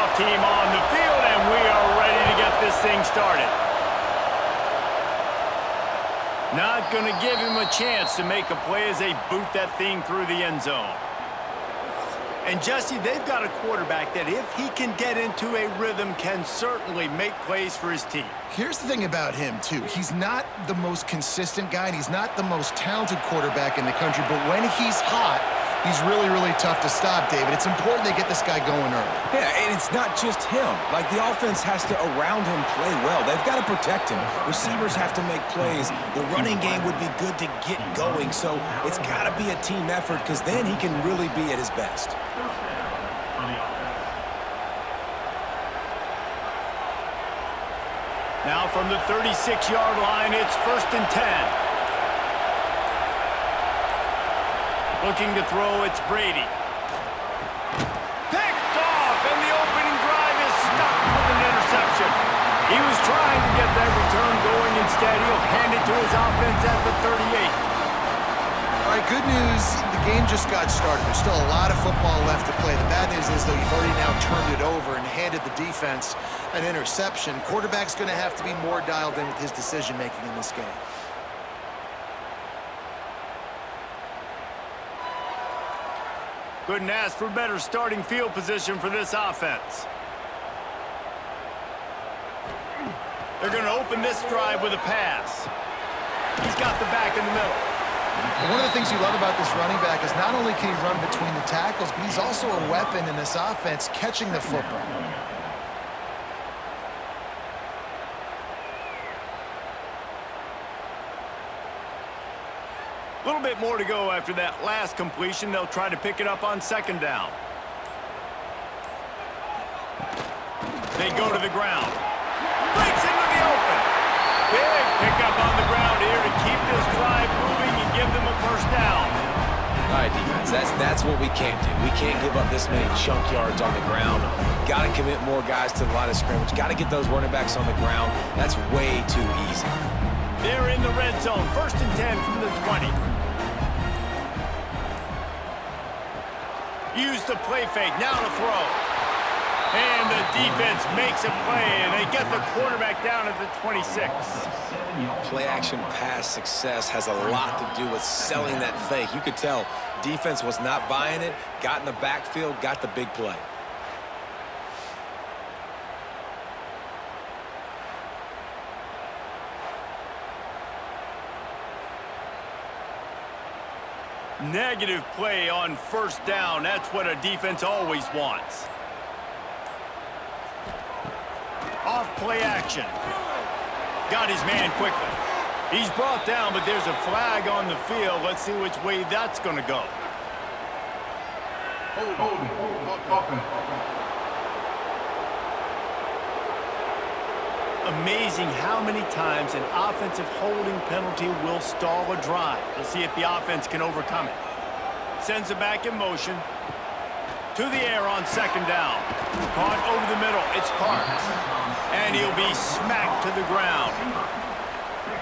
kickoff team on the field, and we are ready to get this thing started. Not going to give him a chance to make a play as they boot that thing through the end zone. And, Jesse, they've got a quarterback that, if he can get into a rhythm, can certainly make plays for his team. Here's the thing about him, too. He's not the most consistent guy, and he's not the most talented quarterback in the country, but when he's hot, he's really, really tough to stop, David. It's important they get this guy going early. Yeah, and it's not just him. Like, the offense has to, around him, play well. They've got to protect him. Receivers have to make plays. The running game would be good to get going, so it's got to be a team effort because then he can really be at his best. Now from the 36-yard line, it's 1st and 10. Looking to throw, it's Brady. Picked off, and the opening drive is stuck with an interception. He was trying to get that return going. Instead, he'll hand it to his offense at the 38. All right, good news. The game just got started. There's still a lot of football left to play. The bad news is, though, you've already now turned it over and handed the defense an interception. Quarterback's going to have to be more dialed in with his decision-making in this game. Couldn't ask for better starting field position for this offense. They're going to open this drive with a pass. He's got the back in the middle. One of the things you love about this running back is not only can he run between the tackles, but he's also a weapon in this offense catching the football. A little bit more to go after that last completion. They'll try to pick it up on 2nd down. They go to the ground. Breaks into the open. Big pickup on the ground here to keep this drive moving and give them a 1st down. All right, defense, that's what we can't do. We can't give up this many chunk yards on the ground. Got to commit more guys to the line of scrimmage. Got to get those running backs on the ground. That's way too easy. They're in the red zone. 1st and 10 from the 20. Use the play fake. Now to throw. And the defense makes a play, and they get the quarterback down at the 26. Play-action pass success has a lot to do with selling that fake. You could tell defense was not buying it, got in the backfield, got the big play. Negative play on 1st down. That's what a defense always wants. Off play action. Got his man quickly. He's brought down, but there's a flag on the field. Let's see which way that's going to go. Amazing how many times an offensive holding penalty will stall a drive. We'll see if the offense can overcome it. Sends it back in motion. To the air on 2nd down. Caught over the middle. It's Parks. And he'll be smacked to the ground.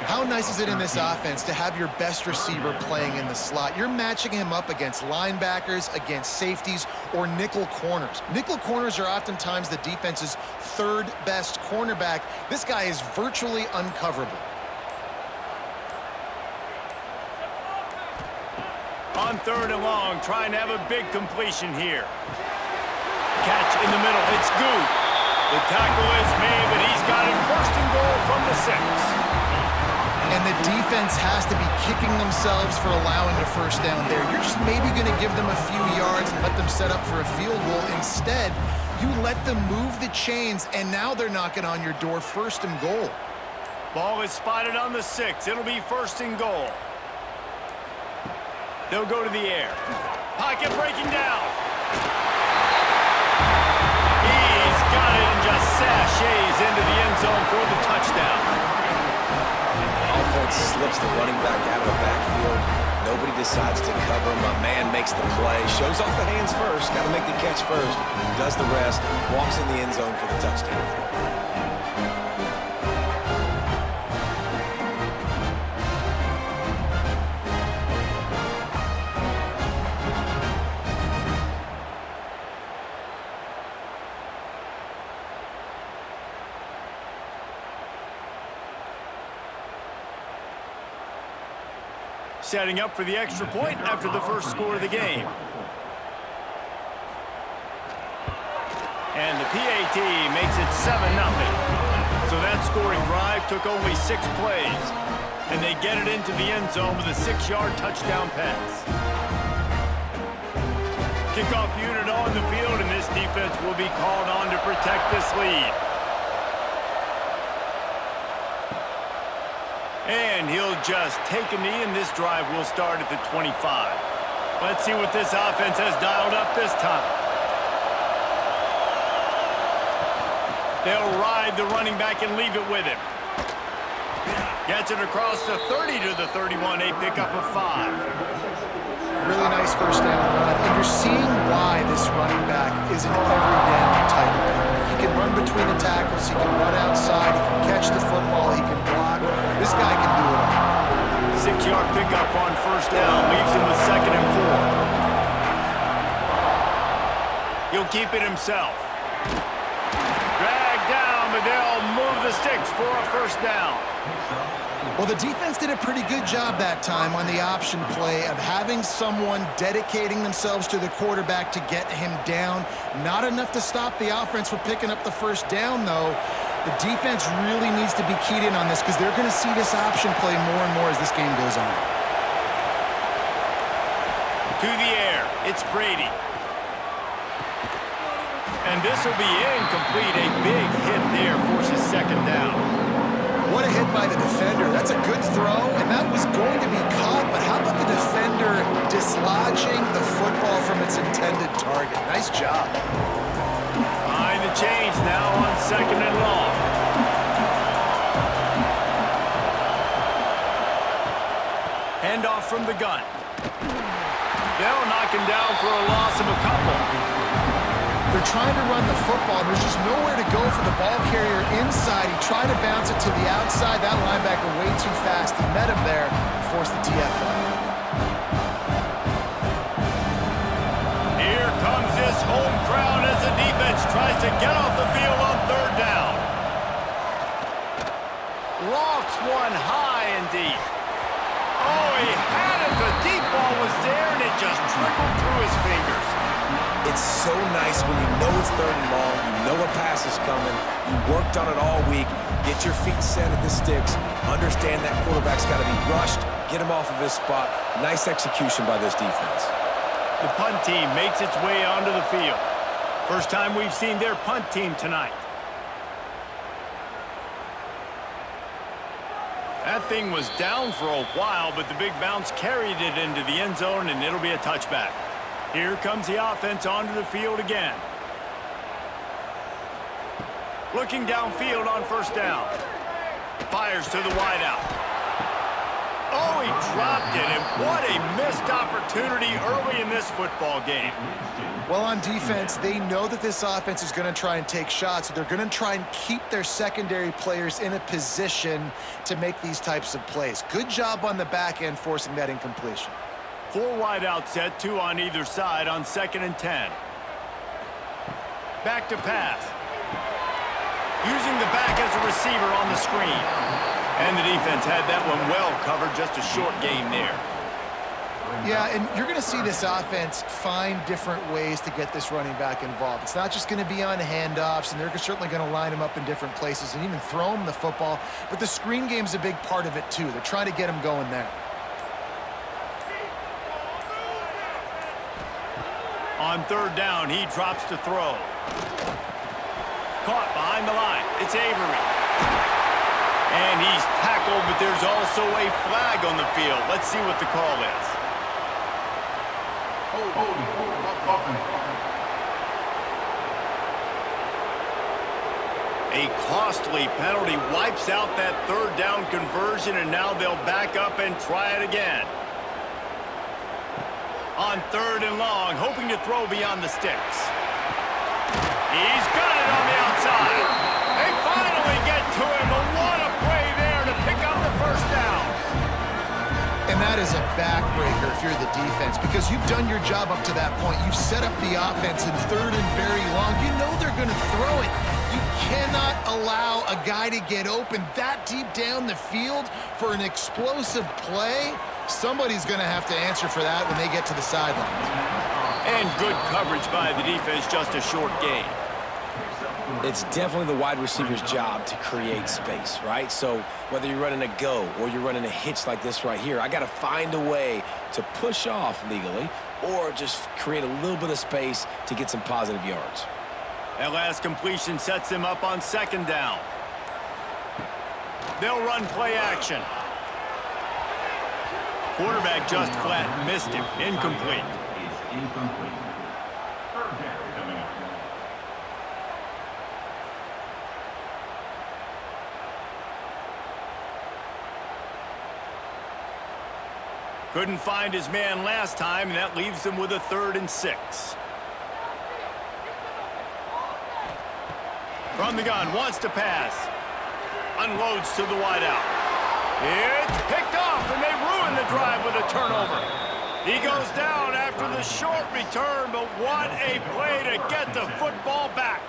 How nice is it in this offense to have your best receiver playing in the slot? You're matching him up against linebackers, against safeties, or nickel corners. Nickel corners are oftentimes the defense's 3rd best cornerback. This guy is virtually uncoverable. On 3rd and long, trying to have a big completion here. Catch in the middle. It's good. The tackle is made, but he's got it 1st and goal from the 6. And the defense has to be kicking themselves for allowing a 1st down there. You're just maybe going to give them a few yards and let them set up for a field goal. Instead, you let them move the chains, and now they're knocking on your door. 1st and goal. Ball is spotted on the 6. It'll be 1st and goal. They'll go to the air. Pocket breaking down. He's got it and just sashays into the end zone for the touchdown. Offense slips the running back out of the backfield. Nobody decides to cover him. A man makes the play. Shows off the hands first. Got to make the catch first. Does the rest. Walks in the end zone for the touchdown. setting up for the extra point after the first score of the game. And the PAT makes it 7-0. So that scoring drive took only 6 plays. And they get it into the end zone with a 6-yard touchdown pass. Kickoff unit on the field, and this defense will be called on to protect this lead. And he'll just take a knee, and this drive will start at the 25. Let's see what this offense has dialed up this time. They'll ride the running back and leave it with him. Gets it across the 30 to the 31, a pickup of 5. Really nice first down run, and you're seeing why this running back is an every down type of player. He can run between the tackles, he can run outside, he can catch the football, he can block. This guy can do it all. 6-yard pickup on first down, leaves him with 2nd and 4. He'll keep it himself. Drag down, but they'll move the sticks for a first down. Well, the defense did a pretty good job that time on the option play of having someone dedicating themselves to the quarterback to get him down. Not enough to stop the offense from picking up the first down, though. The defense really needs to be keyed in on this because they're going to see this option play more and more as this game goes on. To the air, it's Brady. And this will be incomplete. A big hit there forces 2nd down. What a hit by the defender. That's a good throw, and that was going to be caught, but how about the defender dislodging the football from its intended target? Nice job. Behind the chains now on 2nd and long. Handoff from the gun. They'll knock him down for a loss of a couple. They're trying to run the football. There's just nowhere to go for the ball carrier inside. He tried to bounce it to the outside. That linebacker way too fast. He met him there and forced the TFL. Here comes this home crowd as the defense tries to get off the field on 3rd down. Lofts one high and deep. Oh, he had it. The deep ball was there, and it just trickled through his fingers. It's so nice when you know it's 3rd and long, you know a pass is coming, you worked on it all week, get your feet set at the sticks, understand that quarterback's got to be rushed, get him off of his spot. Nice execution by this defense. The punt team makes its way onto the field. First time we've seen their punt team tonight. That thing was down for a while, but the big bounce carried it into the end zone, and it'll be a touchback. Here comes the offense onto the field again. Looking downfield on first down. Fires to the wideout. Oh, he dropped it, and what a missed opportunity early in this football game. Well, on defense, they know that this offense is going to try and take shots. So they're going to try and keep their secondary players in a position to make these types of plays. Good job on the back end forcing that incompletion. 4 wide out set, 2 on either side on 2nd and 10. Back to pass. Using the back as a receiver on the screen. And the defense had that one well covered, just a short game there. Yeah, and you're going to see this offense find different ways to get this running back involved. It's not just going to be on handoffs, and they're certainly going to line him up in different places and even throw him the football. But the screen game's a big part of it, too. They're trying to get him going there. On 3rd down, he drops to throw. Caught behind the line. It's Avery. And he's tackled, but there's also a flag on the field. Let's see what the call is. A costly penalty wipes out that 3rd down conversion, and now they'll back up and try it again. On 3rd and long, hoping to throw beyond the sticks. He's got it on the outside. They finally get to him, but what a play there to pick up the first down. And that is a backbreaker if you're the defense, because you've done your job up to that point. You've set up the offense in 3rd and very long. You know they're going to throw it. You cannot allow a guy to get open that deep down the field for an explosive play. Somebody's going to have to answer for that when they get to the sidelines. And good coverage by the defense, just a short gain. It's definitely the wide receiver's job to create space, right? So whether you're running a go or you're running a hitch like this right here, I got to find a way to push off legally or just create a little bit of space to get some positive yards. That last completion sets them up on second down. They'll run play action. Quarterback just flat missed him. Incomplete. Couldn't find his man last time, and that leaves him with a 3rd and 6. From the gun, wants to pass. Unloads to the wideout. It's picked off, and they ruin the drive with a turnover. He goes down after the short return, but what a play to get the football back.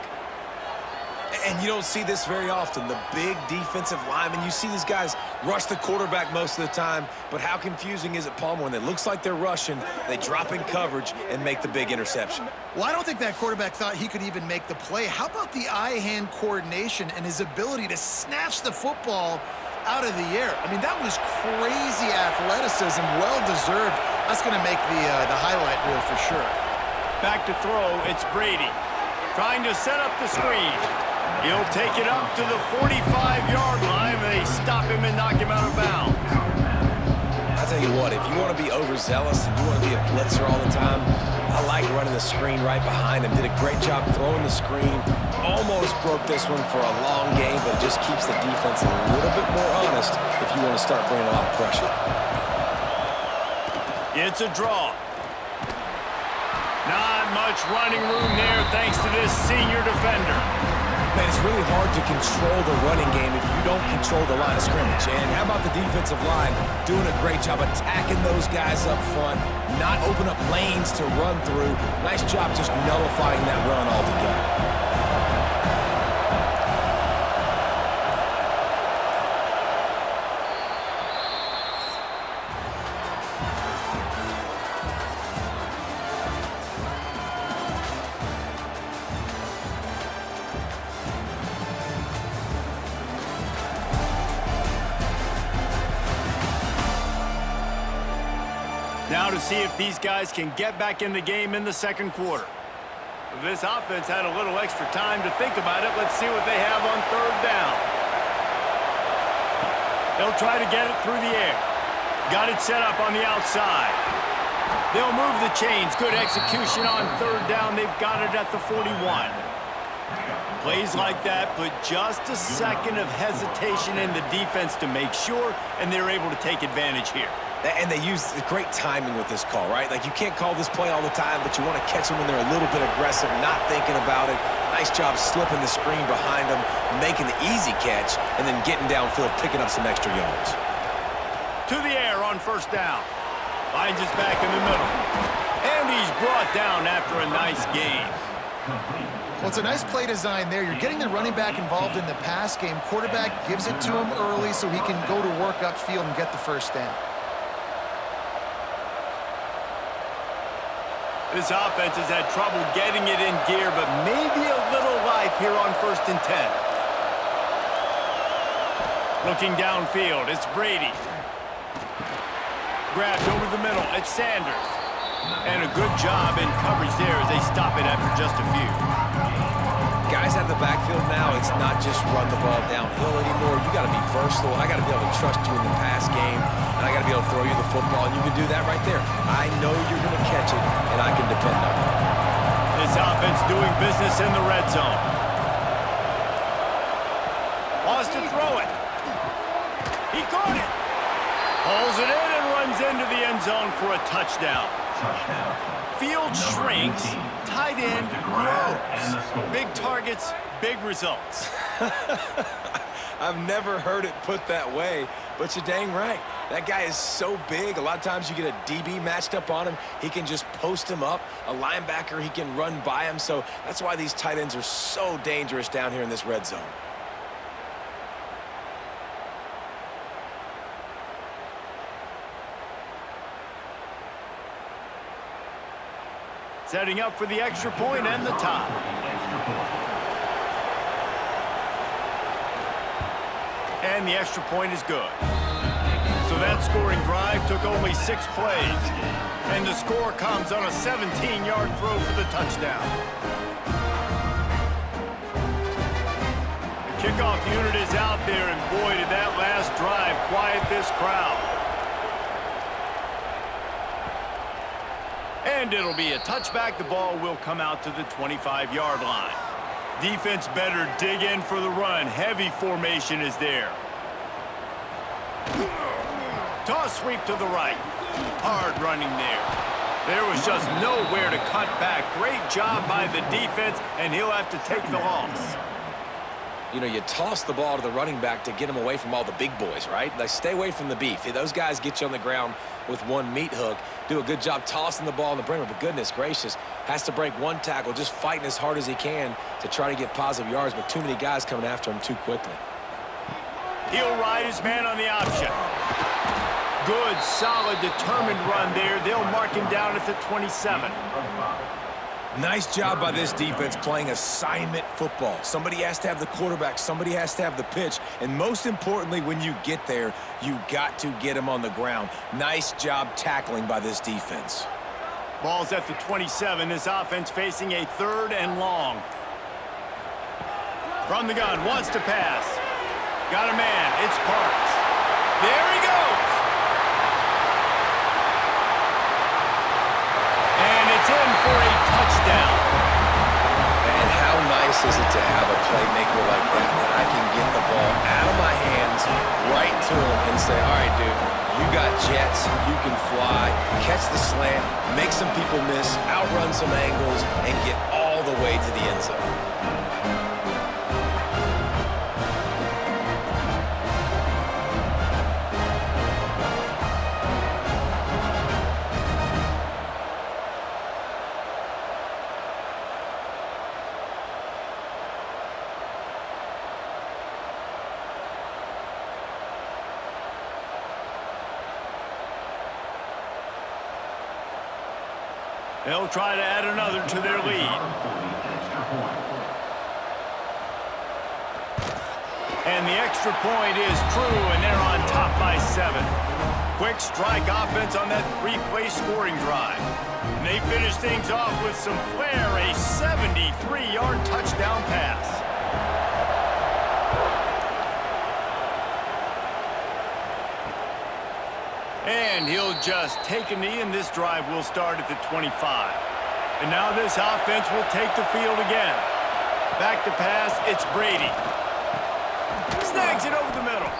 And you don't see this very often, the big defensive linemen. You see these guys rush the quarterback most of the time, but how confusing is it, Palmer, when it looks like they're rushing, they drop in coverage and make the big interception? Well, I don't think that quarterback thought he could even make the play. How about the eye-hand coordination and his ability to snatch the football out of the air? I mean, that was crazy athleticism, well-deserved. That's going to make the highlight reel for sure. Back to throw, it's Brady. Trying to set up the screen. He'll take it up to the 45-yard line. They stop him and knock him out of bounds. I'll tell you what, if you want to be overzealous and you want to be a blitzer all the time, I like running the screen right behind him. Did a great job throwing the screen. Almost broke this one for a long game, but it just keeps the defense a little bit more honest if you want to start bringing a lot of pressure. It's a draw. Not much running room there thanks to this senior defender. Man, it's really hard to control the running game if you don't control the line of scrimmage. And how about the defensive line doing a great job attacking those guys up front, not open up lanes to run through. Nice job just nullifying that run altogether. Now to see if these guys can get back in the game in the second quarter. This offense had a little extra time to think about it. Let's see what they have on 3rd down. They'll try to get it through the air. Got it set up on the outside. They'll move the chains. Good execution on 3rd down. They've got it at the 41. Plays like that put just a second of hesitation in the defense to make sure, and they're able to take advantage here. And they use the great timing with this call, right? Like, you can't call this play all the time, but you want to catch them when they're a little bit aggressive, not thinking about it. Nice job slipping the screen behind them, making the easy catch, and then getting downfield, picking up some extra yards. To the air on 1st down. Finds his back in the middle. And he's brought down after a nice gain. Well, it's a nice play design there. You're getting the running back involved in the pass game. Quarterback gives it to him early so he can go to work upfield and get the 1st down. This offense has had trouble getting it in gear, but maybe a little life here on 1st and 10. Looking downfield, it's Brady. Grabbed over the middle, it's Sanders. And a good job in coverage there as they stop it after just a few. Guys out of the backfield now, it's not just run the ball downhill anymore. You got to be versatile. I got to be able to trust you in the pass game, and I got to be able to throw you the football, and you can do that right there. I know you're going to catch it, and I can depend on it. This offense doing business in the red zone. Wants to throw it. He caught it. Pulls it in and runs into the end zone for a touchdown. Field shrinks, tight end grows. Big targets, big results. I've never heard it put that way, but you're dang right. That guy is so big. A lot of times you get a DB matched up on him. He can just post him up. A linebacker, he can run by him. So that's why these tight ends are so dangerous down here in this red zone. Setting up for the extra point and the tie. And the extra point is good. So that scoring drive took only 6 plays. And the score comes on a 17-yard throw for the touchdown. The kickoff unit is out there, and boy, did that last drive quiet this crowd. And it'll be a touchback. The ball will come out to the 25-yard line. Defense better dig in for the run. Heavy formation is there. Toss sweep to the right. Hard running there. There was just nowhere to cut back. Great job by the defense, and he'll have to take the loss. You know, you toss the ball to the running back to get him away from all the big boys, right? Like, stay away from the beef. Those guys get you on the ground with one meat hook. Do a good job tossing the ball in the perimeter, but goodness gracious, has to break one tackle, just fighting as hard as he can to try to get positive yards, but too many guys coming after him too quickly. He'll ride his man on the option. Good, solid, determined run there. They'll mark him down at the 27. Nice job by this defense playing assignment football. Somebody has to have the quarterback, somebody has to have the pitch, and most importantly, when you get there, you got to get him on the ground. Nice job tackling by this defense. Ball's at the 27. This offense facing a 3rd and long. From the gun, wants to pass. Got a man, it's Parks. There he goes! And it's in for a touchdown. And how nice is it to have a playmaker like that I can get the ball out of my hands right to him and say, all right, dude, you got jets, you can fly, catch the slant, make some people miss, outrun some angles, and get all the way to the end zone. They'll try to add another to their lead. And the extra point is true, and they're on top by 7. Quick strike offense on that 3-play scoring drive. And they finish things off with some flair, a 73-yard touchdown pass. And he'll just take a knee, and this drive will start at the 25. And now this offense will take the field again. Back to pass, it's Brady. Snags it over the middle.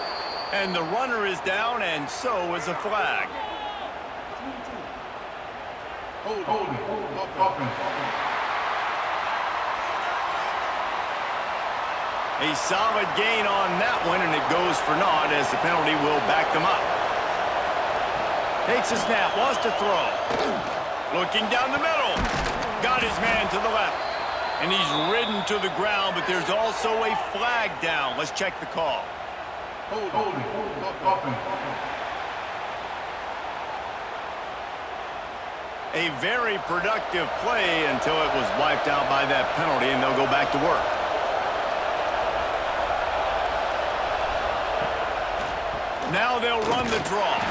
And the runner is down, and so is a flag. A solid gain on that one, and it goes for naught as the penalty will back them up. Takes a snap, wants to throw. Looking down the middle. Got his man to the left. And he's ridden to the ground, but there's also a flag down. Let's check the call. A very productive play until it was wiped out by that penalty, and they'll go back to work. Now they'll run the draw.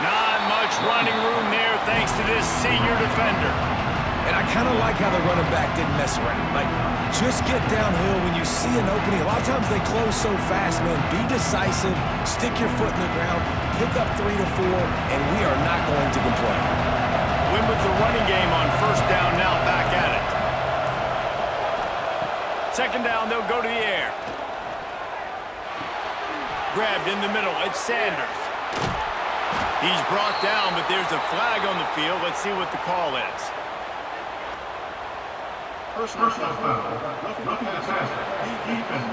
Not much running room there thanks to this senior defender. And I kind of like how the running back didn't mess around. Like, just get downhill when you see an opening. A lot of times they close so fast, man. Be decisive, stick your foot in the ground, pick up 3 to 4, and we are not going to complain. Win with the running game on 1st down, now back at it. 2nd down, they'll go to the air. Grabbed in the middle, it's Sanders. He's brought down, but there's a flag on the field. Let's see what the call is. First down, looking at defense.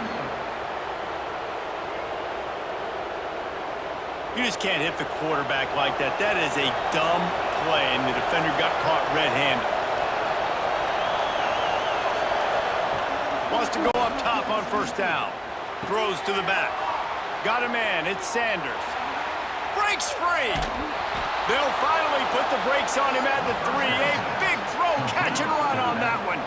You just can't hit the quarterback like that. That is a dumb play, and the defender got caught red-handed. Wants to go up top on 1st down. Throws to the back. Got a man, it's Sanders. Breaks free. They'll finally put the brakes on him at the 3. A big throw Catch and run on that one.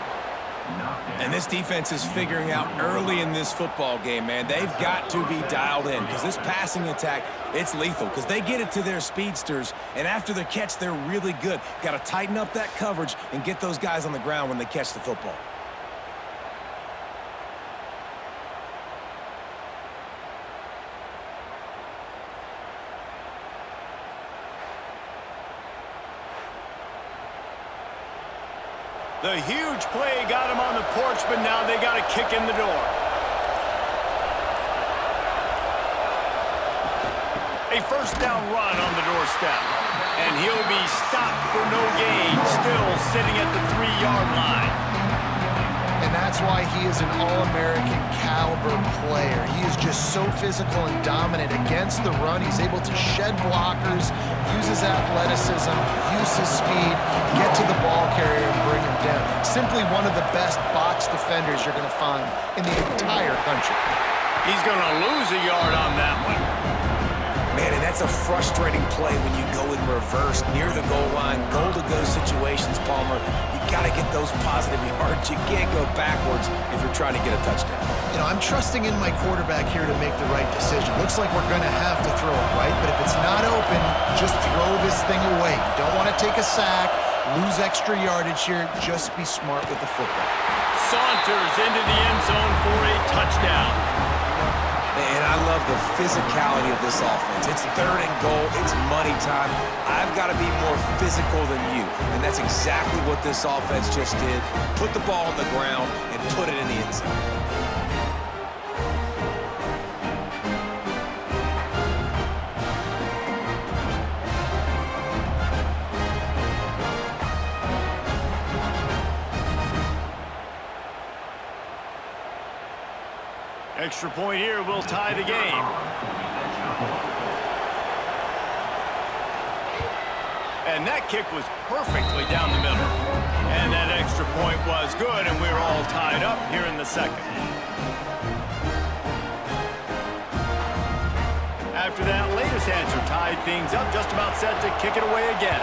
And this defense is figuring out early in this football game, man. They've got to be dialed in because this passing attack, it's lethal because they get it to their speedsters, and after the catch, they're really good. Got to tighten up that coverage and get those guys on the ground when they catch the football. The huge play got him on the porch, but now they got a kick in the door. A first down run on the doorstep. And he'll be stopped for no gain, still sitting at the 3-yard line. And that's why he is an All-American caliber player. He is just so physical and dominant against the run. He's able to shed blockers, use his athleticism, use his speed, get to the ball carrier and bring him down. Simply one of the best box defenders you're going to find in the entire country. He's going to lose a yard on that one. Man, and that's a frustrating play when you go in reverse near the goal line, goal-to-go situations, Palmer. You got to get those positive yards. You can't go backwards if you're trying to get a touchdown. You know, I'm trusting in my quarterback here to make the right decision. Looks like we're going to have to throw it, right? But if it's not open, just throw this thing away. You don't want to take a sack, lose extra yardage here. Just be smart with the football. Saunters into the end zone for a touchdown. And I love the physicality of this offense. It's 3rd and goal. It's money time. I've got to be more physical than you. And that's exactly what this offense just did. Put the ball on the ground and put it in the end zone. Extra point here will tie the game. And that kick was perfectly down the middle. And that extra point was good, and we're all tied up here in the second. After that latest answer tied things up, just about set to kick it away again.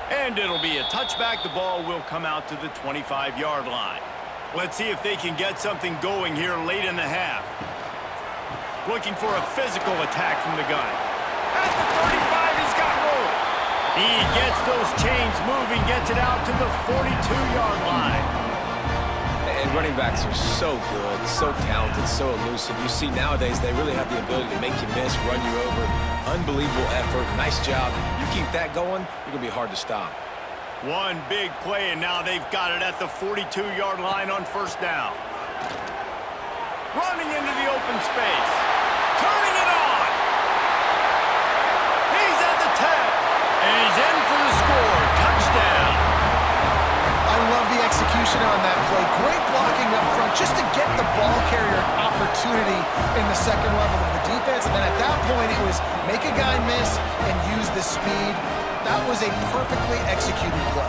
And it'll be a touchback. The ball will come out to the 25-yard line. Let's see if they can get something going here late in the half. Looking for a physical attack from the gun. At the 35, he's got room. He gets those chains moving, gets it out to the 42-yard line. And running backs are so good, so talented, so elusive. You see nowadays they really have the ability to make you miss, run you over. Unbelievable effort. Nice job. You keep that going, you're going to be hard to stop. One big play, and now they've got it at the 42-yard line on first down. Running into the open space. Turning it on. He's at the 10. And he's in for the score. Touchdown. I love the execution on that play. Great blocking up front just to get the ball carrier an opportunity in the second level of the defense. And then at that point, it was make a guy miss and use the speed. That was a perfectly executed play.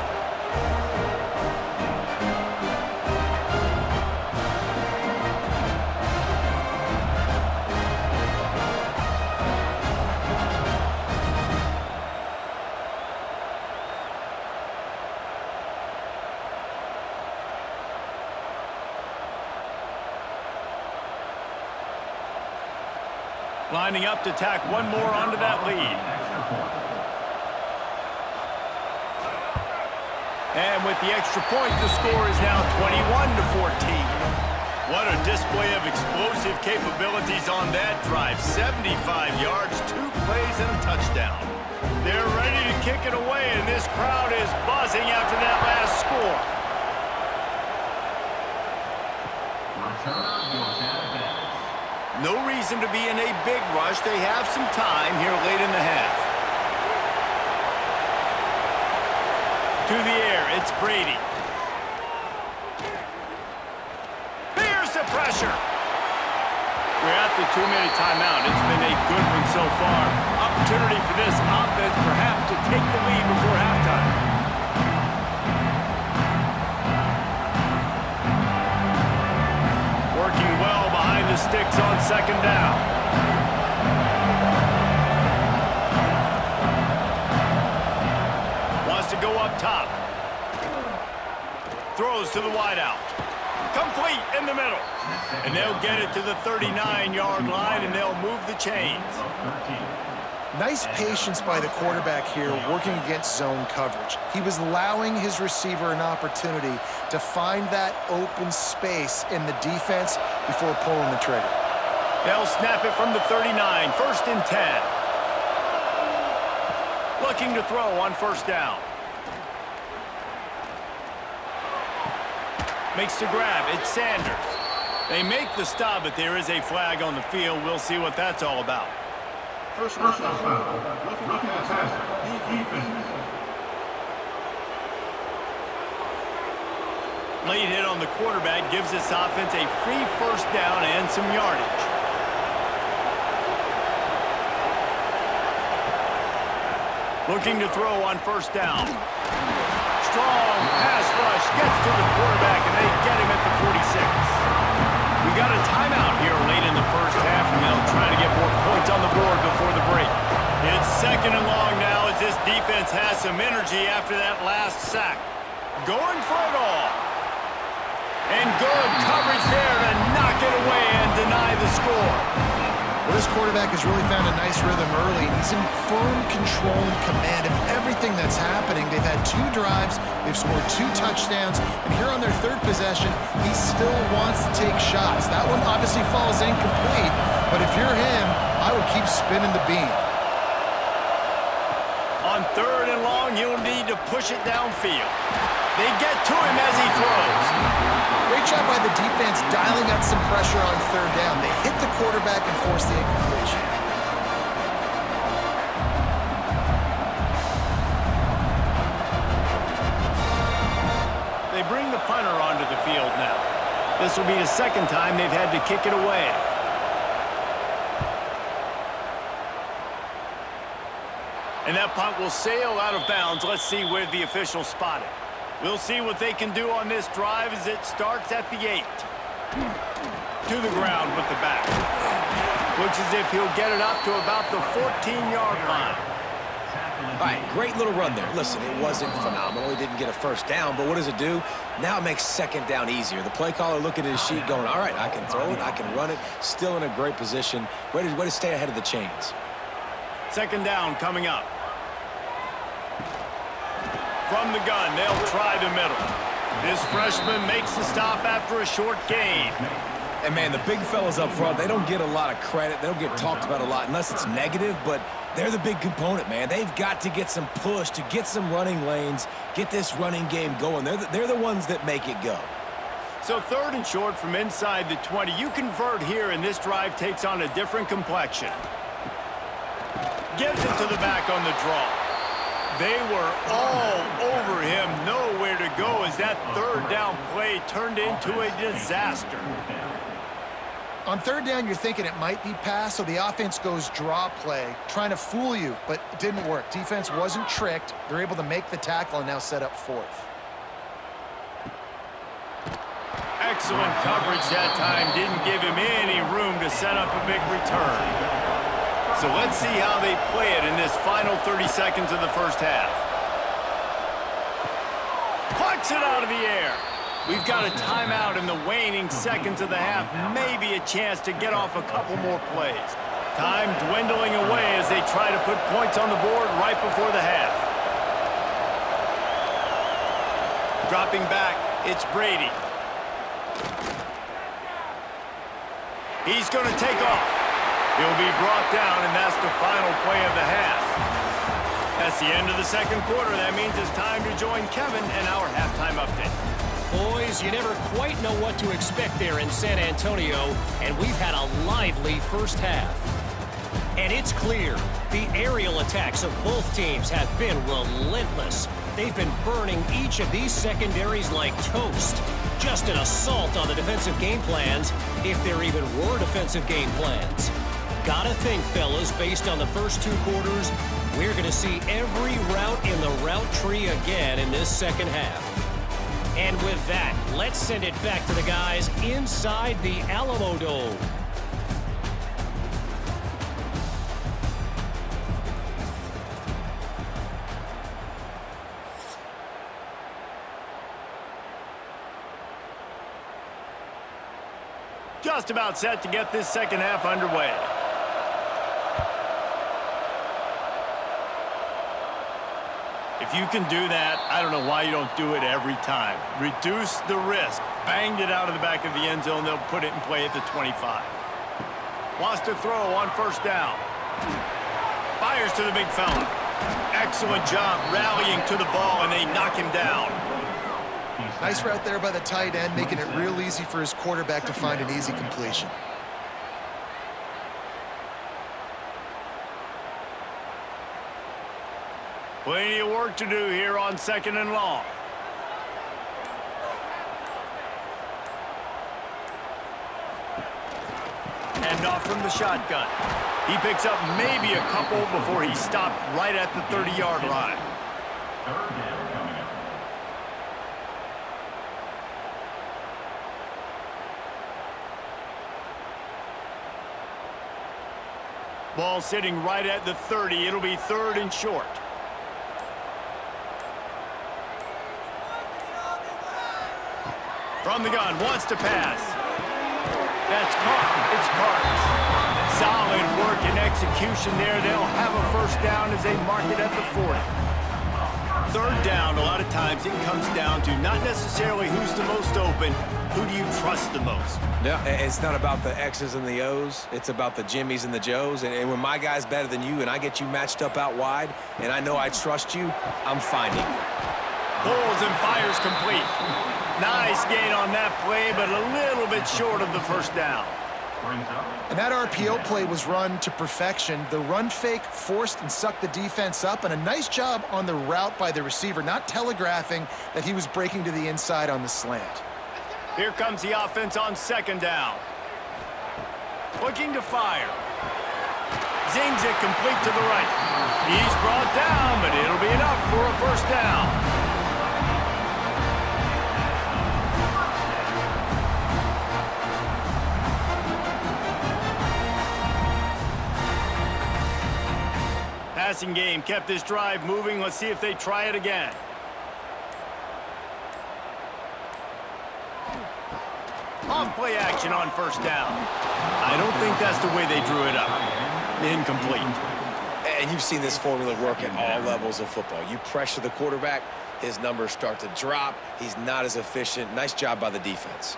Lining up to tack one more onto that lead. And with the extra point, the score is now 21-14. What a display of explosive capabilities on that drive. 75 yards, 2 plays, and a touchdown. They're ready to kick it away, and this crowd is buzzing after that last score. No reason to be in a big rush. They have some time here late in the half. To the air, it's Brady. Here's the pressure. We're at the 2-minute timeout. It's been a good one so far. Opportunity for this offense perhaps to take the lead before halftime. Working well behind the sticks on second down. up top. Throws to the wideout. Complete in the middle. And they'll get it to the 39-yard line, and they'll move the chains. Nice patience by the quarterback here working against zone coverage. He was allowing his receiver an opportunity to find that open space in the defense before pulling the trigger. They'll snap it from the 39, 1st and 10. Looking to throw on 1st down. Makes the grab. It's Sanders. They make the stop, but there is a flag on the field. We'll see what that's all about. Personal foul. Looking at Aztecs. Defense. Late hit on the quarterback gives this offense a free 1st down and some yardage. Looking to throw on 1st down. Strong pass rush gets to the quarterback, and they get him at the 46. We got a timeout here late in the 1st half, and they'll try to get more points on the board before the break. It's 2nd and long now as this defense has some energy after that last sack. Going for it all. And good coverage there to knock it away and deny the score. Well, this quarterback has really found a nice rhythm early, and he's in firm control and command of everything that's happening. They've had 2 drives, they've scored 2 touchdowns, and here on their 3rd possession, he still wants to take shots. That one obviously falls incomplete, but if you're him, I would keep spinning the beam. On 3rd and long, you'll need to push it downfield. They get to him as he throws. Great job by the defense dialing up some pressure on 3rd down. They hit the quarterback and forced the incompletion. They bring the punter onto the field now. This will be the 2nd time they've had to kick it away. And that punt will sail out of bounds. Let's see where the officials spot it. We'll see what they can do on this drive as it starts at the 8. To the ground with the back. Looks as if he'll get it up to about the 14-yard line. All right, great little run there. Listen, it wasn't phenomenal. He didn't get a 1st down, but what does it do? Now it makes 2nd down easier. The play caller looking at his sheet going, all right, I can throw it, I can run it. Still in a great position. Way to stay ahead of the chains. 2nd down coming up. From the gun, they'll try the middle. This freshman makes the stop after a short gain. And, man, the big fellas up front, they don't get a lot of credit. They don't get talked about a lot unless it's negative, but they're the big component, man. They've got to get some push, to get some running lanes, get this running game going. They're the ones that make it go. So 3rd and short from inside the 20. You convert here, and this drive takes on a different complexion. Gives it to the back on the draw. They were all over him, nowhere to go as that 3rd down play turned into a disaster. On 3rd down, you're thinking it might be pass, so the offense goes draw play, trying to fool you, but it didn't work. Defense wasn't tricked. They're able to make the tackle and now set up 4th. Excellent coverage that time. Didn't give him any room to set up a big return. So let's see how they play it in this final 30 seconds of the 1st half. Plucks it out of the air. We've got a timeout in the waning seconds of the half. Maybe a chance to get off a couple more plays. Time dwindling away as they try to put points on the board right before the half. Dropping back, it's Brady. He's going to take off. He'll be brought down, and that's the final play of the half. That's the end of the 2nd quarter. That means it's time to join Kevin and our halftime update. Boys, you never quite know what to expect there in San Antonio, and we've had a lively 1st half. And it's clear the aerial attacks of both teams have been relentless. They've been burning each of these secondaries like toast. Just an assault on the defensive game plans, if there even were defensive game plans. Gotta think, fellas, based on the first 2 quarters, we're going to see every route in the route tree again in this 2nd half. And with that, let's send it back to the guys inside the Alamo Dome. Just about set to get this second half underway. If you can do that, I don't know why you don't do it every time. Reduce the risk. Banged it out of the back of the end zone. They'll put it in play at the 25. Wants to throw on first down. Fires to the big fella. Excellent job rallying to the ball, and they knock him down. Nice route there by the tight end, making it real easy for his quarterback to find an easy completion. Plenty of work to do here on 2nd and long. Hand off from the shotgun. He picks up maybe a couple before he stopped right at the 30-yard line. Third down coming up. Ball sitting right at the 30. It'll be 3rd and short. From the gun, wants to pass. That's caught. It's Parks. Solid work and execution there. They'll have a first down as they mark it at the 40. 3rd down, a lot of times it comes down to not necessarily who's the most open, who do you trust the most? Yeah, it's not about the X's and the O's. It's about the Jimmies and the Joes. And when my guy's better than you and I get you matched up out wide and I know I trust you, I'm finding you. Pulls and fires complete. Nice gain on that play, but a little bit short of the first down. And that RPO play was run to perfection. The run fake forced and sucked the defense up, and a nice job on the route by the receiver, not telegraphing that he was breaking to the inside on the slant. Here comes the offense on 2nd down. Looking to fire. Zings it complete to the right. He's brought down, but it'll be enough for a first down. Passing game kept this drive moving. Let's see if they try it again. Off play action on first down. I don't think that's the way they drew it up. Incomplete. And you've seen this formula work at all levels of football. You pressure the quarterback, his numbers start to drop. He's not as efficient. Nice job by the defense.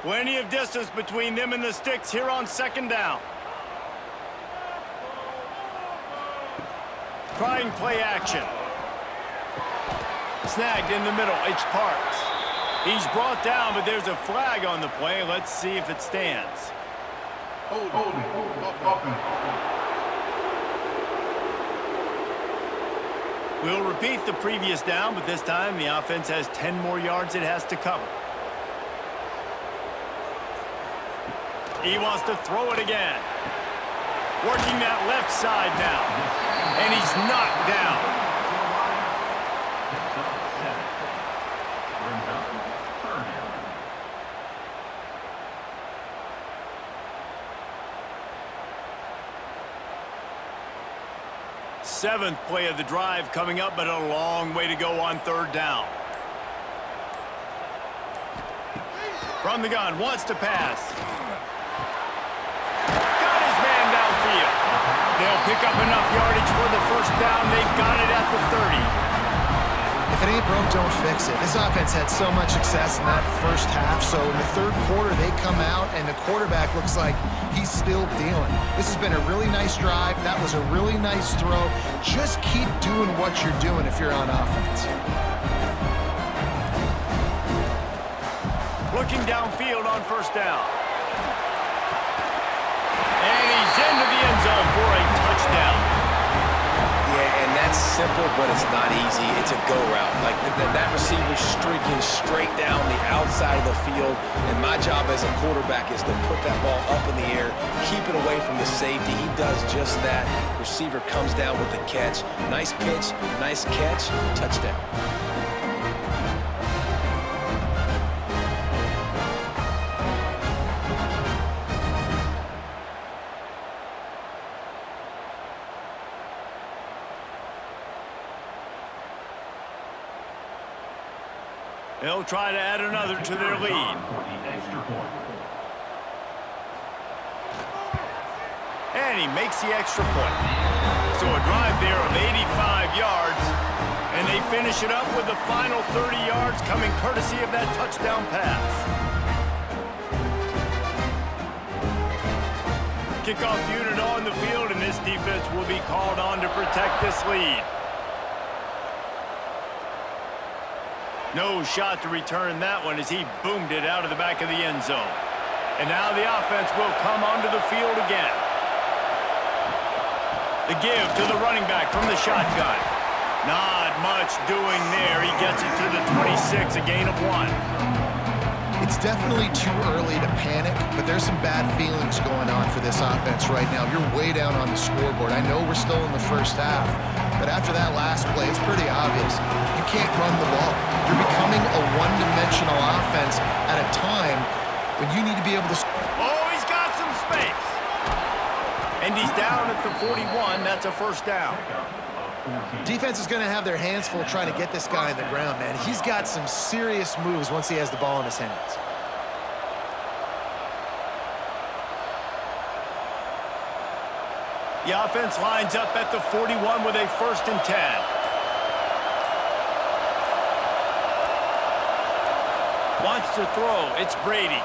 Plenty of distance between them and the sticks here on 2nd down. Trying play action. Snagged in the middle. It's Parks. He's brought down, but there's a flag on the play. Let's see if it stands. Holding. Oakland. We'll repeat the previous down, but this time the offense has 10 more yards it has to cover. He wants to throw it again. Working that left side now. And he's knocked down. Brings up 3rd down. Seventh play of the drive coming up, but a long way to go on 3rd down. From the gun, wants to pass. Got his man downfield. They'll pick up enough yardage for the first down. They've got it at the 30. If it ain't broke, don't fix it. This offense had so much success in that first half, so in the 3rd quarter, they come out, and the quarterback looks like he's still dealing. This has been a really nice drive. That was a really nice throw. Just keep doing what you're doing if you're on offense. Looking downfield on first down. And he's into the end zone for a touchdown. Yeah, and that's simple, but it's not easy. It's a go route. Like that receiver's streaking straight down the outside of the field, and my job as a quarterback is to put that ball up in the air, keep it away from the safety. He does just that. Receiver comes down with the catch. Nice pitch, nice catch, touchdown. They'll try to add another to their lead. For the extra point. And he makes the extra point. So a drive there of 85 yards, and they finish it up with the final 30 yards coming courtesy of that touchdown pass. Kickoff unit on the field, and this defense will be called on to protect this lead. No shot to return that one as he boomed it out of the back of the end zone. And now the offense will come onto the field again. The give to the running back from the shotgun. Not much doing there. He gets it to the 26, a gain of 1. It's definitely too early to panic, but there's some bad feelings going on for this offense right now. You're way down on the scoreboard. I know we're still in the first half, but after that last play, it's pretty obvious. You can't run the ball. You're becoming a one-dimensional offense at a time when you need to be able to... Oh, he's got some space. And he's down at the 41. That's a first down. Defense is going to have their hands full trying to get this guy on the ground, man. He's got some serious moves once he has the ball in his hands. The offense lines up at the 41 with a 1st and 10. Wants to throw. It's Brady.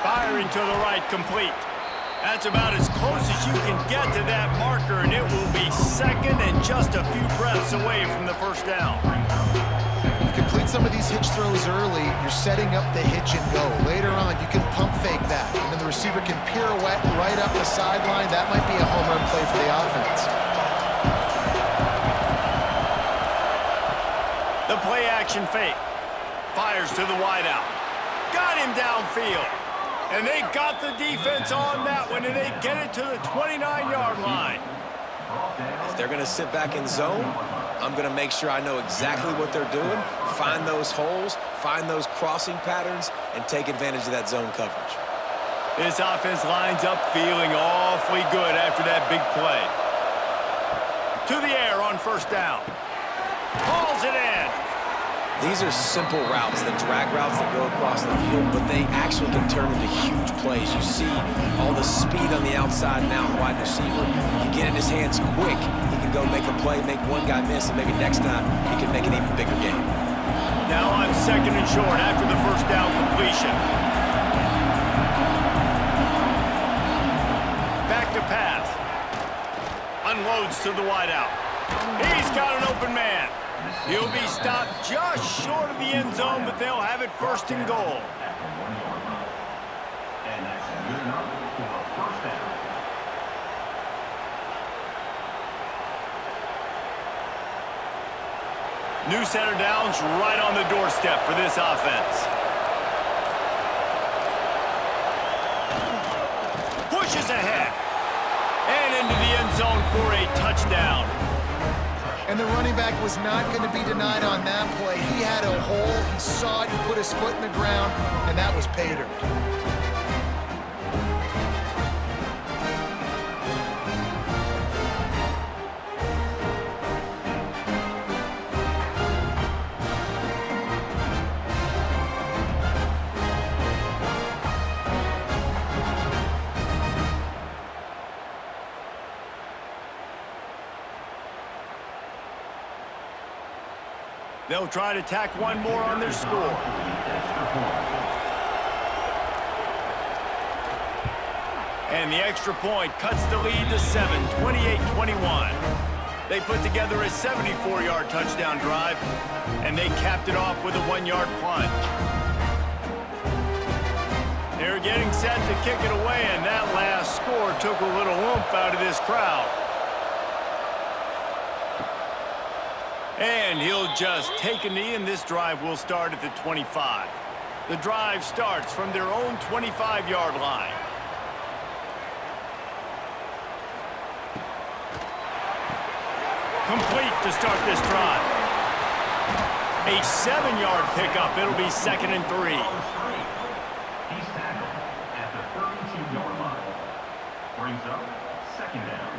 Firing to the right, complete. That's about as close as you can get to that marker, and it will be 2nd and just a few breaths away from the first down. You complete some of these hitch throws early, you're setting up the hitch and go. Later on, you can pump fake that, and then the receiver can pirouette right up the sideline. That might be a home run play for the offense. The play action fake. Fires to the wideout. Got him downfield. And they got the defense on that one, and they get it to the 29-yard line. If they're going to sit back in zone, I'm going to make sure I know exactly what they're doing, find those holes, find those crossing patterns, and take advantage of that zone coverage. This offense lines up feeling awfully good after that big play. To the air on first down. Hauls it in. These are simple routes, the drag routes that go across the field, but they actually can turn into huge plays. You see all the speed on the outside and out wide receiver. You get in his hands quick, he can go make a play, make one guy miss, and maybe next time he can make an even bigger game. Now on 2nd and short after the first down completion. Back to pass. Unloads to the wideout. He's got an open man. He'll be stopped just short of the end zone, but they'll have it 1st and goal. And that's good enough for a first down. New set of downs right on the doorstep for this offense. Pushes ahead. And into the end zone for a touchdown. And the running back was not going to be denied on that play. He had a hole, he saw it, he put his foot in the ground, and that was pay dirt. They'll try to tack one more on their score. And the extra point cuts the lead to 7, 28-21. They put together a 74-yard touchdown drive, and they capped it off with a 1-yard plunge. They're getting set to kick it away, and that last score took a little oomph out of this crowd. And he'll just take a knee, and this drive will start at the 25. The drive starts from their own 25-yard line. Complete to start this drive. A 7-yard pickup. It'll be 2nd and 3. He's tackled at the 32-yard line. Brings up 2nd down.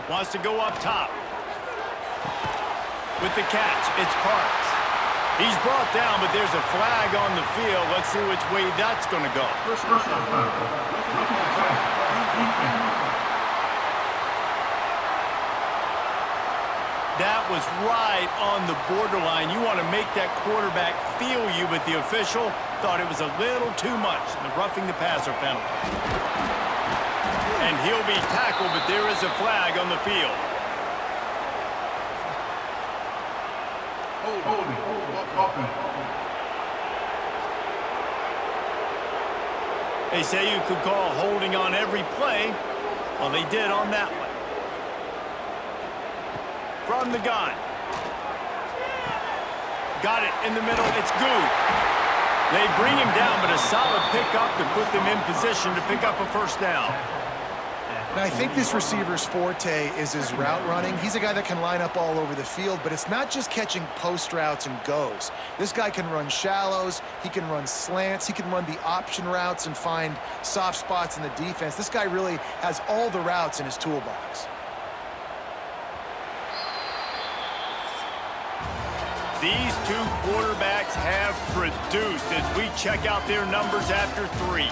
Wants to go up top. With the catch, it's Parks. He's brought down, but there's a flag on the field. Let's see which way that's going to go. That was right on the borderline. You want to make that quarterback feel you, but the official thought it was a little too much. The roughing the passer penalty. And he'll be tackled, but there is a flag on the field. They say you could call holding on every play. Well, they did on that one. From the gun. Got it in the middle. It's good. They bring him down, but a solid pickup to put them in position to pick up a first down. Now, I think this receiver's forte is his route running. He's a guy that can line up all over the field, but it's not just catching post routes and goes. This guy can run shallows, he can run slants, he can run the option routes and find soft spots in the defense. This guy really has all the routes in his toolbox. These two quarterbacks have produced as we check out their numbers after 3.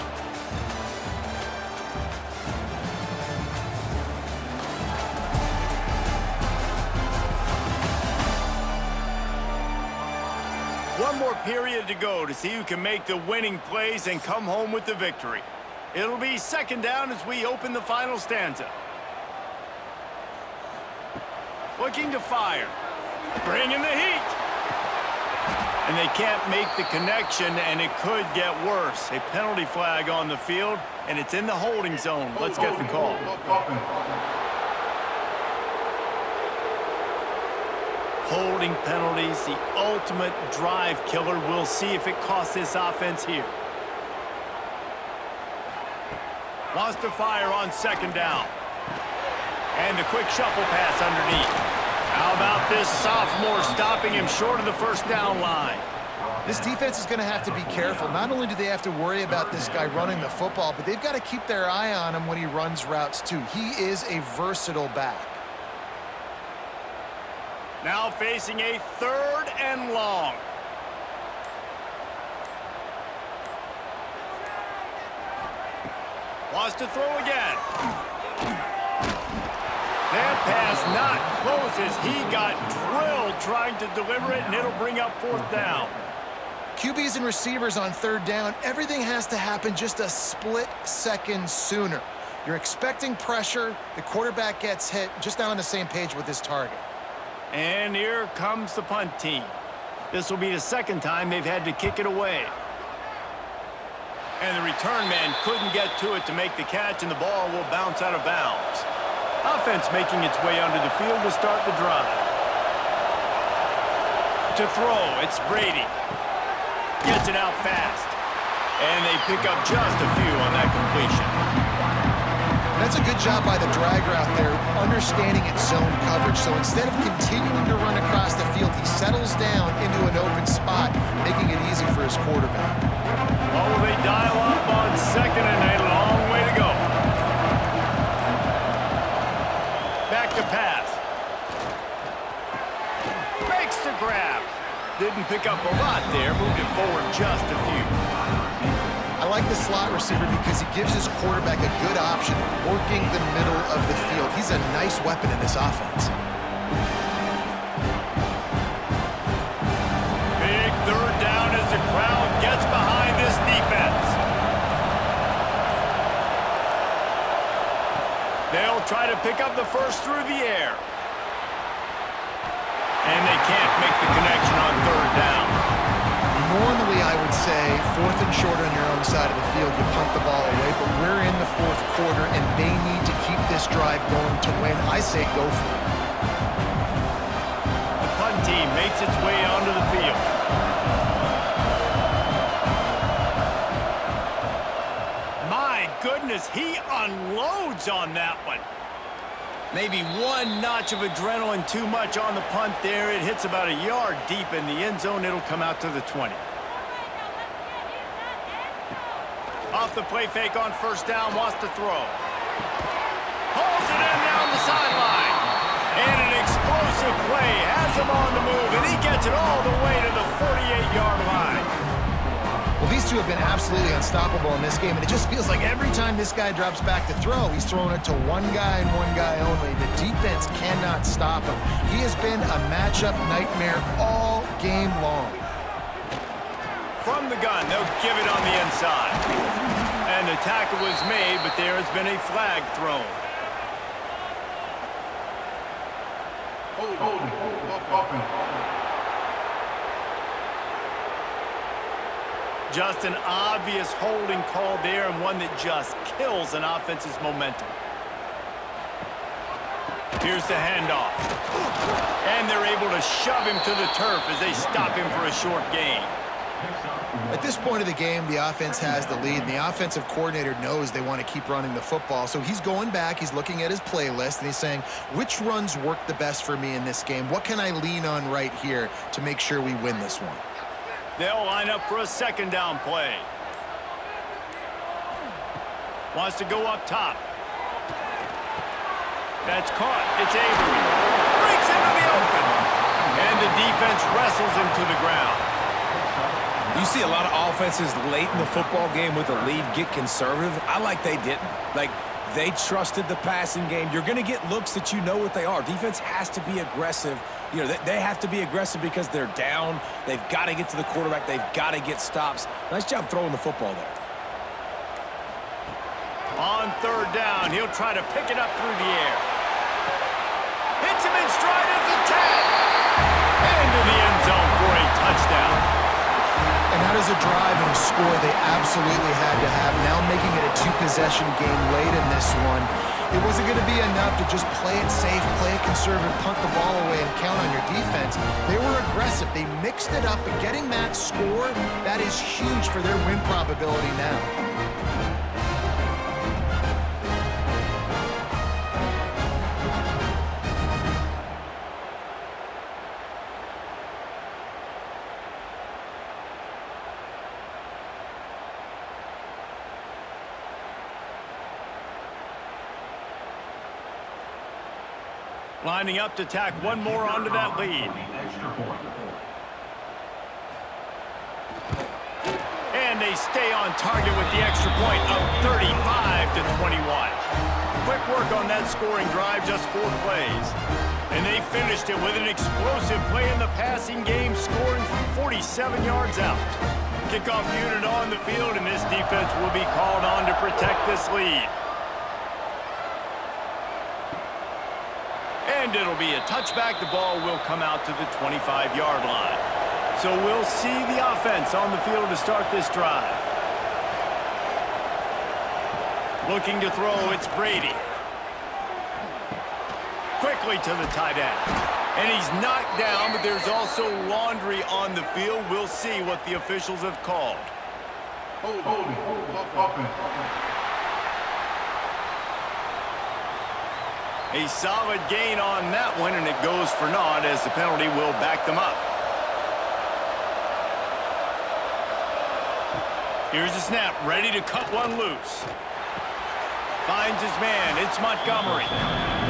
One more period to go to see who can make the winning plays and come home with the victory. It'll be second down as we open the final stanza. Looking to fire. Bringing the heat. And they can't make the connection, and it could get worse. A penalty flag on the field, and it's in the holding zone. Let's get the call. Holding penalties, the ultimate drive killer. We'll see if it costs this offense here. Wants to fire on second down. And a quick shuffle pass underneath. How about this sophomore stopping him short of the first down line? This defense is going to have to be careful. Not only do they have to worry about this guy running the football, but they've got to keep their eye on him when he runs routes too. He is a versatile back. Now facing a 3rd and long. Wants to throw again. That pass not close as he got drilled trying to deliver it, and it'll bring up 4th down. QBs and receivers on 3rd down, everything has to happen just a split second sooner. You're expecting pressure, the quarterback gets hit, just not on the same page with his target. And here comes the punt team. This will be the second time they've had to kick it away. And the return man couldn't get to it to make the catch, and the ball will bounce out of bounds. Offense making its way onto the field to start the drive. To throw, it's Brady. Gets it out fast. And they pick up just a few on that completion. That's a good job by the drag route there, understanding its zone coverage. So instead of continuing to run across the field, he settles down into an open spot, making it easy for his quarterback. Oh, they dial up on second and a long way to go. Back to pass. Makes the grab. Didn't pick up a lot there, moved it forward just a few. I like the slot receiver because he gives his quarterback a good option, working the middle of the field. He's a nice weapon in this offense. Big 3rd down as the crowd gets behind this defense. They'll try to pick up the first through the air. And they can't make the connection on 3rd down. Normally, I would say 4th and short on your own side of the field, you punt the ball away, but we're in the 4th quarter, and they need to keep this drive going to win. I say go for it. The punt team makes its way onto the field. My goodness, he unloads on that one. Maybe one notch of adrenaline too much on the punt there. It hits about a yard deep in the end zone. It'll come out to the 20. Off the play fake on first down, wants to throw. Pulls it in down the sideline. explosive play has him on the move, and he gets it all the way to the 48-yard line. Well, these two have been absolutely unstoppable in this game, and it just feels like every time this guy drops back to throw, he's throwing it to one guy and one guy only. The defense cannot stop him. He has been a matchup nightmare all game long. From the gun, they'll give it on the inside. And the tackle was made, but there has been a flag thrown. Just an obvious holding call there, and one that just kills an offense's momentum. Here's the handoff. And they're able to shove him to the turf as they stop him for a short gain. At this point of the game, the offense has the lead, and the offensive coordinator knows they want to keep running the football. So he's going back, he's looking at his playlist, and he's saying, which runs work the best for me in this game? What can I lean on right here to make sure we win this one? They'll line up for a second down play. Wants to go up top. That's caught. It's Avery. Breaks into the open. And the defense wrestles him to the ground. You see a lot of offenses late in the football game with a lead get conservative. I like they didn't. Like, they trusted the passing game. You're going to get looks that you know what they are. Defense has to be aggressive. You know, they have to be aggressive because they're down. They've got to get to the quarterback. They've got to get stops. Nice job throwing the football there. On third down, he'll try to pick it up through the air. Hits him in stride at the tag. Into the end zone for a touchdown. And that is a drive and a score they absolutely had to have. Now making it a two-possession game late in this one. It wasn't going to be enough to just play it safe, play it conservative, punt the ball away, and count on your defense. They were aggressive. They mixed it up, and getting that score, that is huge for their win probability now. Lining up to tack one more onto that lead. And they stay on target with the extra point of 35-21. Quick work on that scoring drive, just 4 plays. And they finished it with an explosive play in the passing game, scoring from 47 yards out. Kickoff unit on the field, and this defense will be called on to protect this lead. And it'll be a touchback. The ball will come out to the 25-yard line. So we'll see the offense on the field to start this drive. Looking to throw, it's Brady. Quickly to the tight end. And he's knocked down, but there's also laundry on the field. We'll see what the officials have called. A solid gain on that one, and it goes for naught as the penalty will back them up. Here's the snap, ready to cut one loose. Finds his man, it's Montgomery.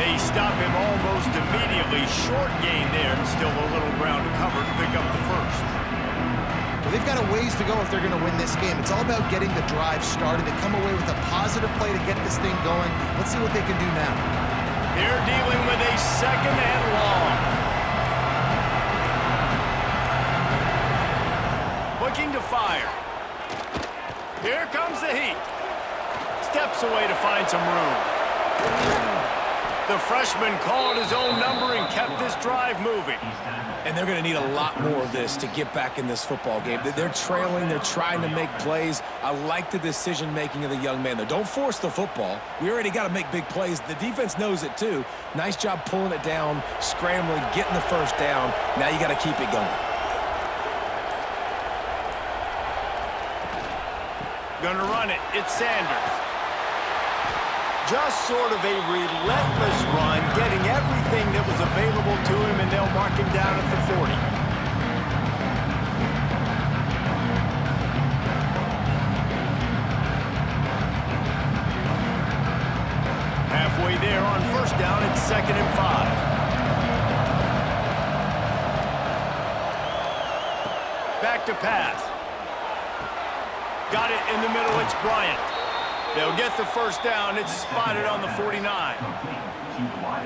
They stop him almost immediately. Short gain there, and still a little ground to cover to pick up the first. Well, they've got a ways to go if they're going to win this game. It's all about getting the drive started. They come away with a positive play to get this thing going. Let's see what they can do now. They're dealing with a second and long. Looking to fire. Here comes the heat. Steps away to find some room. The freshman called his own number and kept this drive moving. And they're going to need a lot more of this to get back in this football game. They're trailing. They're trying to make plays. I like the decision-making of the young man there. Don't force the football. We already got to make big plays. The defense knows it, too. Nice job pulling it down, scrambling, getting the first down. Now you got to keep it going. Gonna run it. It's Sanders. Just sort of a relentless run, getting everything that was available to him, and they'll mark him down at the 40. Halfway there on first down, it's 2nd and 5. back to pass. Got it in the middle, it's Bryant. They'll get the first down. It's spotted on the 49.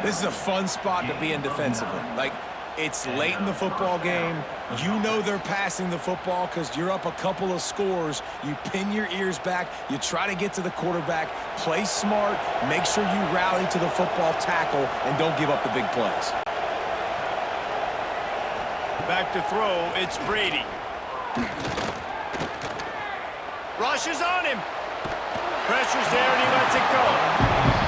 This is a fun spot to be in defensively. Like, it's late in the football game. You know they're passing the football because you're up a couple of scores. You pin your ears back. You try to get to the quarterback. Play smart. Make sure you rally to the football tackle and don't give up the big plays. Back to throw, it's Brady. Rushes on him. Pressure's there and he lets it go.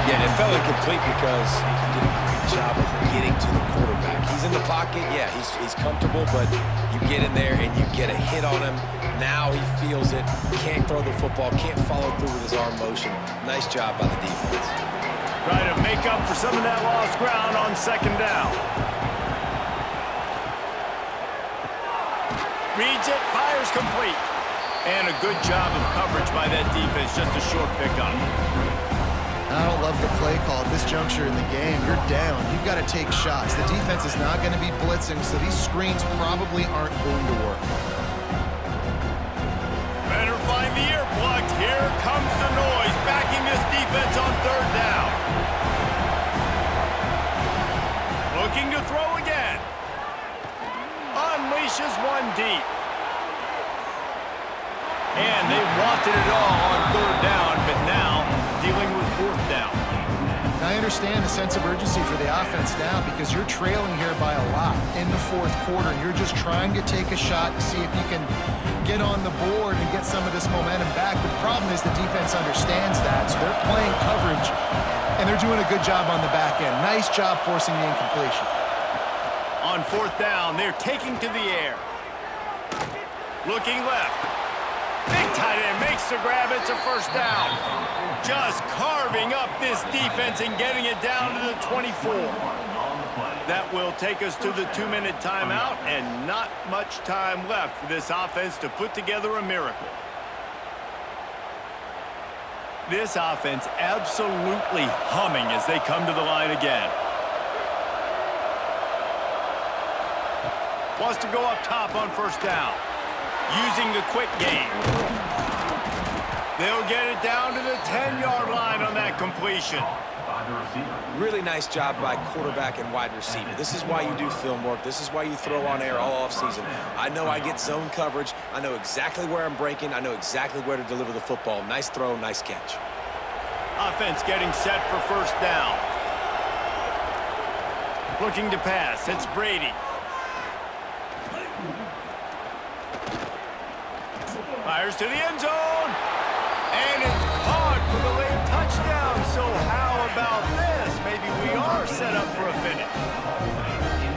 Yeah, it felt incomplete because he did a great job of getting to the quarterback. He's in the pocket. Yeah, he's comfortable, but you get in there and you get a hit on him. Now he feels it. Can't throw the football. Can't follow through with his arm motion. Nice job by the defense. Try to make up for some of that lost ground on second down. Reads it, fires complete. And a good job of coverage by that defense, just a short pickup. I don't love the play call at this juncture in the game. You're down. You've got to take shots. The defense is not going to be blitzing, so these screens probably aren't going to work. Better find the earplugs. Here comes the noise, backing this defense on third down. Looking to throw again. Unleashes one deep. And they wanted it all on third down, but now dealing with fourth down. I understand the sense of urgency for the offense now because you're trailing here by a lot in the fourth quarter. You're just trying to take a shot to see if you can get on the board and get some of this momentum back. The problem is the defense understands that, so they're playing coverage, and they're doing a good job on the back end. Nice job forcing the incompletion. On fourth down, they're taking to the air. Looking left. Big tight end makes the grab. It's a first down. Just carving up this defense and getting it down to the 24. That will take us to the 2-minute timeout, and not much time left for this offense to put together a miracle. This offense absolutely humming as they come to the line again. Wants to go up top on first down. Using the quick game. They'll get it down to the 10-yard line on that completion. Really nice job by quarterback and wide receiver. This is why you do film work. This is why you throw on air all offseason. I know I get zone coverage. I know exactly where I'm breaking. I know exactly where to deliver the football. Nice throw, nice catch. Offense getting set for first down. Looking to pass. It's Brady. Fires to the end zone, and it's caught for the late touchdown. So how about this? Maybe we are set up for a finish.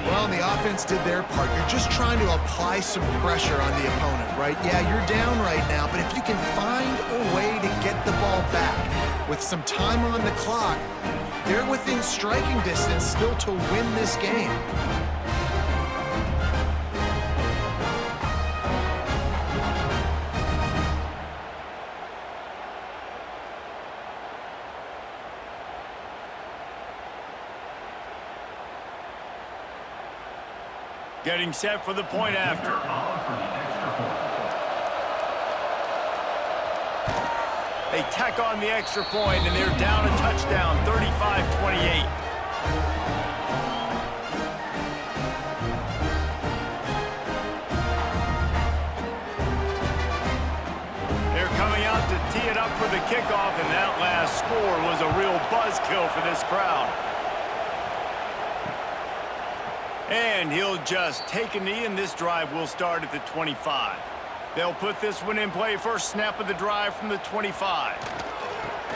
Well, the offense did their part. You're just trying to apply some pressure on the opponent, right? Yeah, you're down right now, but if you can find a way to get the ball back with some time on the clock, they're within striking distance still to win this game. Getting set for the point after. They tack on the extra point, and they're down a touchdown, 35-28. They're coming out to tee it up for the kickoff, and that last score was a real buzzkill for this crowd. And he'll just take a knee, and this drive will start at the 25. They'll put this one in play first snap of the drive from the 25.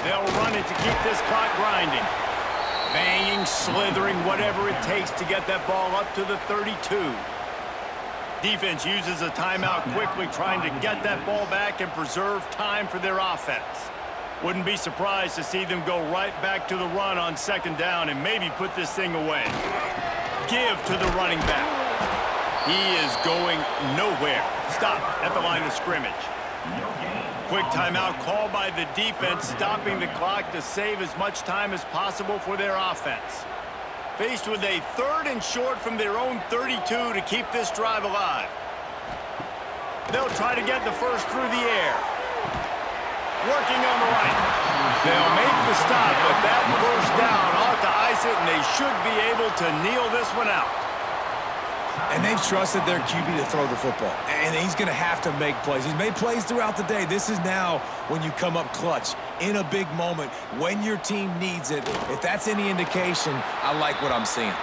They'll run it to keep this clock grinding. Banging, slithering, whatever it takes to get that ball up to the 32. Defense uses a timeout quickly, trying to get that ball back and preserve time for their offense. Wouldn't be surprised to see them go right back to the run on second down and maybe put this thing away. Give to the running back. He is going nowhere. Stop at the line of scrimmage. Quick timeout call by the defense, stopping the clock to save as much time as possible for their offense. Faced with a 3rd and short from their own 32 to keep this drive alive. They'll try to get the first through the air. Working on the right. They'll make the stop, but that first down ought to ice it, and they should be able to kneel this one out. And they've trusted their QB to throw the football. And he's going to have to make plays. He's made plays throughout the day. This is now when you come up clutch in a big moment when your team needs it. If that's any indication, I like what I'm seeing.